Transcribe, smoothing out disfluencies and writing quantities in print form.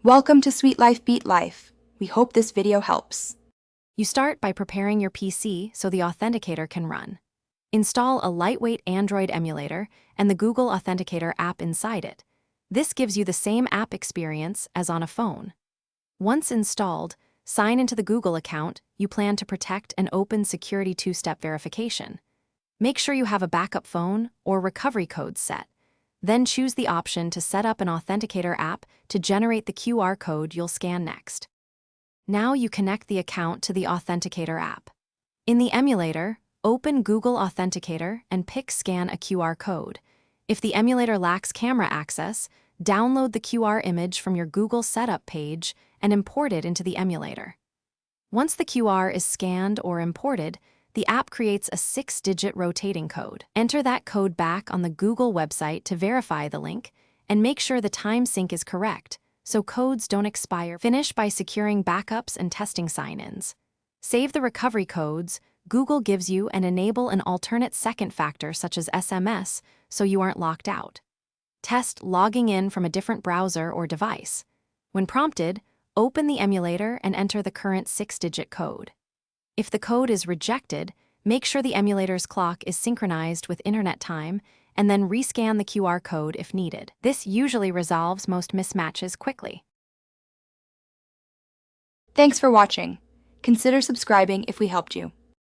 Welcome to Sweet Life Beat Life. We hope this video helps. You start by preparing your PC so the Authenticator can run. Install a lightweight Android emulator and the Google Authenticator app inside it. This gives you the same app experience as on a phone. Once installed, sign into the Google account you plan to protect and open security two-step verification. Make sure you have a backup phone or recovery code set. Then choose the option to set up an Authenticator app to generate the QR code you'll scan next. Now you connect the account to the Authenticator app. In the emulator, open Google Authenticator and pick Scan a QR code. If the emulator lacks camera access, download the QR image from your Google setup page and import it into the emulator. Once the QR is scanned or imported, the app creates a 6-digit rotating code. Enter that code back on the Google website to verify the link and make sure the time sync is correct so codes don't expire. Finish by securing backups and testing sign-ins. Save the recovery codes Google gives you and enable an alternate second factor such as SMS so you aren't locked out. Test logging in from a different browser or device. When prompted, open the emulator and enter the current 6-digit code. If the code is rejected, make sure the emulator's clock is synchronized with internet time and then rescan the QR code if needed. This usually resolves most mismatches quickly. Thanks for watching. Consider subscribing if we helped you.